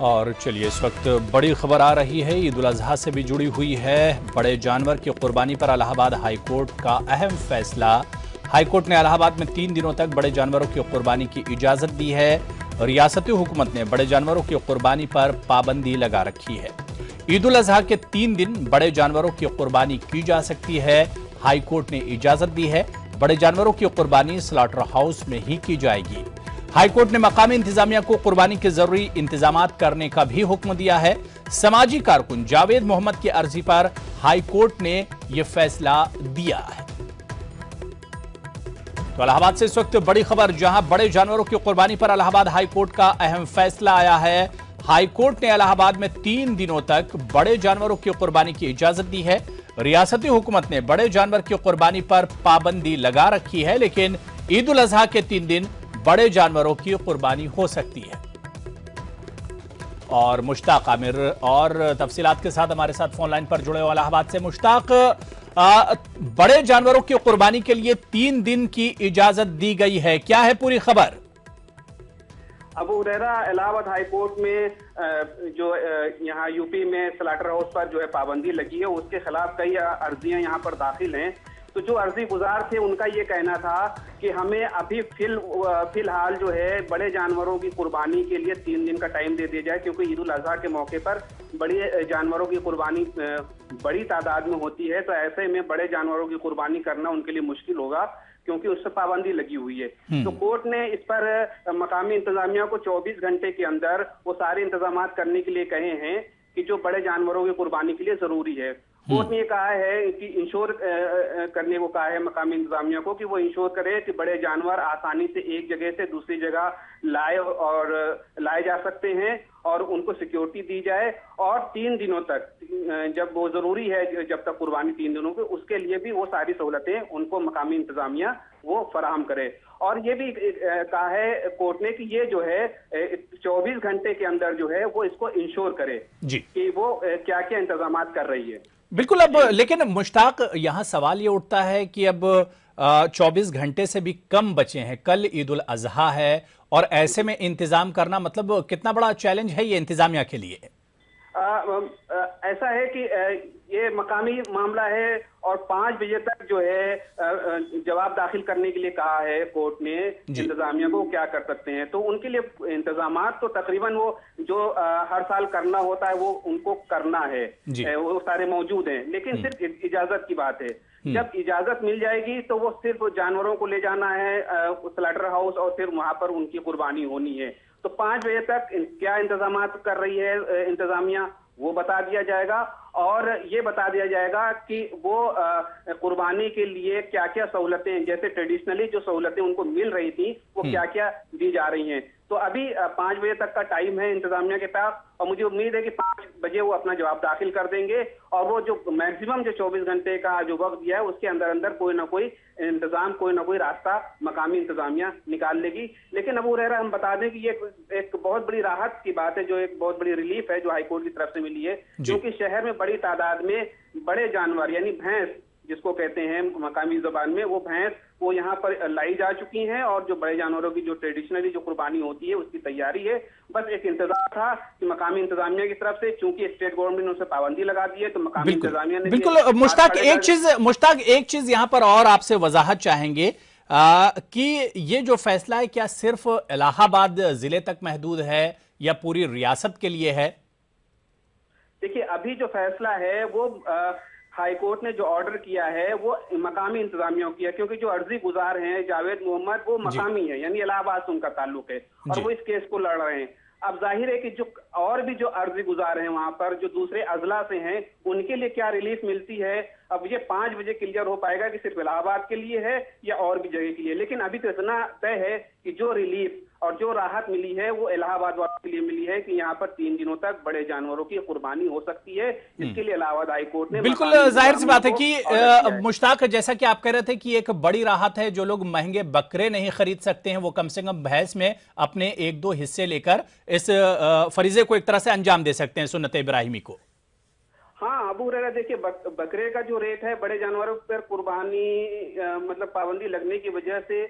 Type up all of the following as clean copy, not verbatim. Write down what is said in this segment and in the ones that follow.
और चलिए इस वक्त बड़ी खबर आ रही है, ईद उल अजहा से भी जुड़ी हुई है। बड़े जानवर की कुर्बानी पर इलाहाबाद हाईकोर्ट का अहम फैसला। हाईकोर्ट ने इलाहाबाद में 3 दिनों तक बड़े जानवरों की कुर्बानी की इजाजत दी है। रियासती हुकूमत ने बड़े जानवरों की कुर्बानी पर पाबंदी लगा रखी है। ईद उल अजहा के 3 दिन बड़े जानवरों की कुर्बानी की जा सकती है। हाईकोर्ट ने इजाजत दी है। बड़े जानवरों की कुर्बानी स्लॉटर हाउस में ही की जाएगी। हाईकोर्ट ने मकामी इंतजामिया को कुर्बानी के जरूरी इंतजामात करने का भी हुक्म दिया है। समाजी कारकुन जावेद मोहम्मद की अर्जी पर हाईकोर्ट ने यह फैसला दिया है। तो इलाहाबाद से इस वक्त बड़ी खबर, जहां बड़े जानवरों की कुर्बानी पर इलाहाबाद हाईकोर्ट का अहम फैसला आया है। हाईकोर्ट ने इलाहाबाद में 3 दिनों तक बड़े जानवरों की कुर्बानी की इजाजत दी है। रियासती हुकूमत ने बड़े जानवर की कुर्बानी पर पाबंदी लगा रखी है, लेकिन ईद उल अजहा के 3 दिन बड़े जानवरों की कुर्बानी हो सकती है। और मुश्ताक आमिर और तफसीलात के साथ हमारे साथ फोन लाइन पर जुड़े हो इलाहाबाद से। मुश्ताक, बड़े जानवरों की कुर्बानी के लिए 3 दिन की इजाजत दी गई है, क्या है पूरी खबर? अबू हुरैरा, इलाहाबाद हाईकोर्ट में जो यहाँ यूपी में स्लॉटर हाउस पर जो है पाबंदी लगी है, उसके खिलाफ कई अर्जियां यहाँ पर दाखिल हैं। तो जो अर्जी गुजार थे उनका ये कहना था कि हमें अभी फिलहाल जो है बड़े जानवरों की कुर्बानी के लिए 3 दिन का टाइम दे दिया जाए, क्योंकि ईद उल अजहा के मौके पर बड़े जानवरों की कुर्बानी बड़ी तादाद में होती है। तो ऐसे में बड़े जानवरों की कुर्बानी करना उनके लिए मुश्किल होगा, क्योंकि उस पर पाबंदी लगी हुई है। तो कोर्ट ने इस पर मकामी इंतजामिया को 24 घंटे के अंदर वो सारे इंतजाम करने के लिए कहे हैं कि जो बड़े जानवरों की कुर्बानी के लिए जरूरी है। कोर्ट ने ये कहा है कि इंश्योर करने को कहा है मकामी इंतजामिया को कि वो इंश्योर करे कि बड़े जानवर आसानी से एक जगह से दूसरी जगह लाए जा सकते हैं और उनको सिक्योरिटी दी जाए। और 3 दिनों तक, जब वो जरूरी है, जब तक कुर्बानी 3 दिनों की, उसके लिए भी वो सारी सहूलतें उनको मकामी इंतजामिया वो फराहम करे। और ये भी कहा है कोर्ट ने कि ये जो है 24 घंटे के अंदर जो है वो इसको इंश्योर करे कि वो क्या क्या इंतजाम कर रही है। बिल्कुल। अब लेकिन मुश्ताक, यहां सवाल ये उठता है कि अब 24 घंटे से भी कम बचे हैं, कल ईद उल अजहा है, और ऐसे में इंतजाम करना मतलब कितना बड़ा चैलेंज है ये इंतजामिया के लिए? ऐसा है कि ये मकामी मामला है और 5 बजे तक जो है जवाब दाखिल करने के लिए कहा है कोर्ट ने इंतजामिया को, क्या कर सकते हैं। तो उनके लिए इंतजामात तो तकरीबन वो जो हर साल करना होता है वो उनको करना है, वो सारे मौजूद हैं। लेकिन सिर्फ इजाजत की बात है। जब इजाजत मिल जाएगी तो वो सिर्फ जानवरों को ले जाना है स्लॉटर हाउस और फिर वहां पर उनकी कुर्बानी होनी है। तो 5 बजे तक क्या इंतजाम कर रही है इंतजामिया, वो बता दिया जाएगा। और ये बता दिया जाएगा कि वो कुर्बानी के लिए क्या क्या सहूलतें, जैसे ट्रेडिशनली जो सहूलतें उनको मिल रही थी, वो क्या क्या दी जा रही हैं। तो अभी 5 बजे तक का टाइम है इंतजामिया के पास, और मुझे उम्मीद है कि 5 बजे वो अपना जवाब दाखिल कर देंगे। और वो जो मैक्सिमम जो 24 घंटे का जो वक्त दिया है, उसके अंदर अंदर कोई ना कोई इंतजाम, कोई ना कोई रास्ता मकामी इंतजामिया निकाल लेगी। लेकिन अबू हुरैरा, हम बता दें कि ये एक बहुत बड़ी राहत की बात है, जो एक बहुत बड़ी रिलीफ है जो हाईकोर्ट की तरफ से मिली है, क्योंकि शहर में बड़ी तादाद में बड़े जानवर यानी भैंस जिसको कहते हैं मकामी जबान में, वो भैंस वो यहाँ पर लाई जा चुकी हैं। और जो बड़े जानवरों की जो ट्रेडिशनली जो कुर्बानी होती है उसकी तैयारी है। बस एक इंतजार था कि मकामी इंतजामिया की तरफ से, चूंकि स्टेट गवर्नमेंट ने उसे पाबंदी लगा दी है, तो मकामी इंतजामिया ने बिल्कुल। मुश्ताक, एक चीज यहाँ पर और आपसे वजाहत चाहेंगे कि ये जो फैसला है क्या सिर्फ इलाहाबाद जिले तक महदूद है या पूरी रियासत के लिए है? देखिए, अभी जो फैसला है वो हाईकोर्ट ने जो ऑर्डर किया है वो मकामी इंतजामिया किया, क्योंकि जो अर्जी गुजार हैं जावेद मोहम्मद, वो मकामी है, यानी इलाहाबाद से उनका ताल्लुक है और वो इस केस को लड़ रहे हैं। अब जाहिर है कि जो और भी जो अर्जी गुजार हैं वहां पर, जो दूसरे अजला से हैं, उनके लिए क्या रिलीफ मिलती है, अब ये 5 बजे क्लियर हो पाएगा कि सिर्फ इलाहाबाद के लिए है या और भी जगह के लिए। लेकिन अभी तो इतना तय है कि जो रिलीफ और जो राहत मिली है वो इलाहाबाद वालों के लिए मिली है कि यहाँ पर 3 दिनों तक बड़े जानवरों की कुर्बानी हो सकती है। इसके लिए इलाहाबाद हाई कोर्ट ने, बिल्कुल जाहिर सी बात है कि मुश्ताक, जैसा कि आप कह रहे थे कि एक बड़ी राहत है, जो लोग महंगे बकरे नहीं खरीद सकते हैं वो कम से कम भैंस में अपने 1-2 हिस्से लेकर इस फरीजे को एक तरह से अंजाम दे सकते हैं, सुन्नत इब्राहिमी को। हाँ अबू हुरैरा, देखिए बकरे का जो रेट है, बड़े जानवरों पर कुर्बानी मतलब पाबंदी लगने की वजह से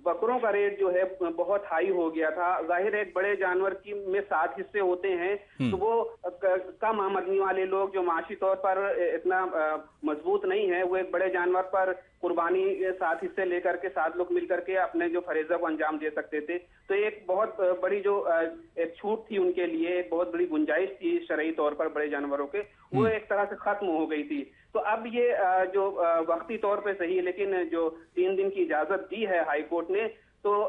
बकरों का रेट जो है बहुत हाई हो गया था। जाहिर है एक बड़े जानवर की में 7 हिस्से होते हैं, तो वो कम आमदनी वाले लोग जो माशी तौर पर इतना मजबूत नहीं है, वो एक बड़े जानवर पर कुर्बानी 7 हिस्से लेकर के 7 लोग मिलकर के अपने जो फरीजा को अंजाम दे सकते थे। तो एक बहुत बड़ी जो एक छूट थी उनके लिए, एक बहुत बड़ी गुंजाइश थी शरई तौर पर बड़े जानवरों के, वो एक तरह से खत्म हो गई थी। तो अब ये जो वक्ती तौर पे सही, लेकिन जो 3 दिन की इजाजत दी है हाई कोर्ट ने, तो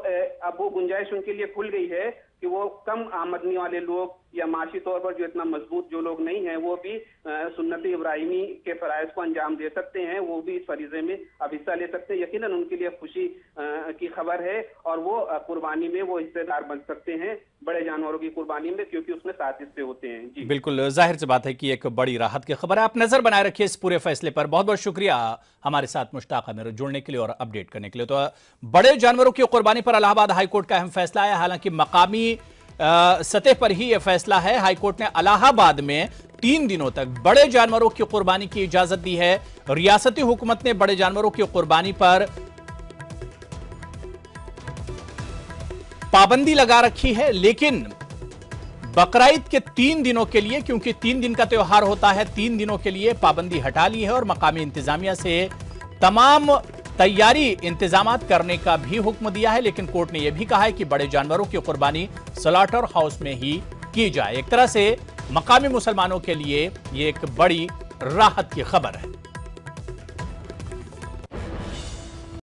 अब वो गुंजाइश उनके लिए खुल गई है कि वो कम आमदनी वाले लोग या माशी तौर पर जो इतना मजबूत जो लोग नहीं हैं, वो भी सुन्नत इब्राहिमी के फराइज को अंजाम दे सकते हैं, वो भी इस फरीजे में अब हिस्सा ले सकते हैं। यकीनन उनके लिए खुशी की खबर है और वो कुर्बानी में वो हिस्सेदार बन सकते हैं, बड़े जानवरों की कुर्बानी में, क्योंकि उसमें 7 हिस्से होते हैं। जी बिल्कुल, जाहिर सी बात है कि एक बड़ी राहत की खबर है। आप नजर बनाए रखिए इस पूरे फैसले पर। बहुत बहुत शुक्रिया हमारे साथ मुश्ताक अमीर जुड़ने के लिए और अपडेट करने के लिए। तो बड़े जानवरों की कुर्बानी पर इलाहाबाद हाईकोर्ट का अहम फैसला है। हालांकि मकामी सतह पर ही यह फैसला है। हाईकोर्ट ने इलाहाबाद में 3 दिनों तक बड़े जानवरों की कुर्बानी की इजाजत दी है। रियासती हुकूमत ने बड़े जानवरों की कुर्बानी पर पाबंदी लगा रखी है, लेकिन बकरीद के 3 दिनों के लिए, क्योंकि 3 दिन का त्योहार होता है, 3 दिनों के लिए पाबंदी हटा ली है और मकामी इंतजामिया से तमाम तैयारी इंतजामात करने का भी हुक्म दिया है। लेकिन कोर्ट ने यह भी कहा है कि बड़े जानवरों की कुर्बानी स्लॉटर हाउस में ही की जाए। एक तरह से मकामी मुसलमानों के लिए यह एक बड़ी राहत की खबर है।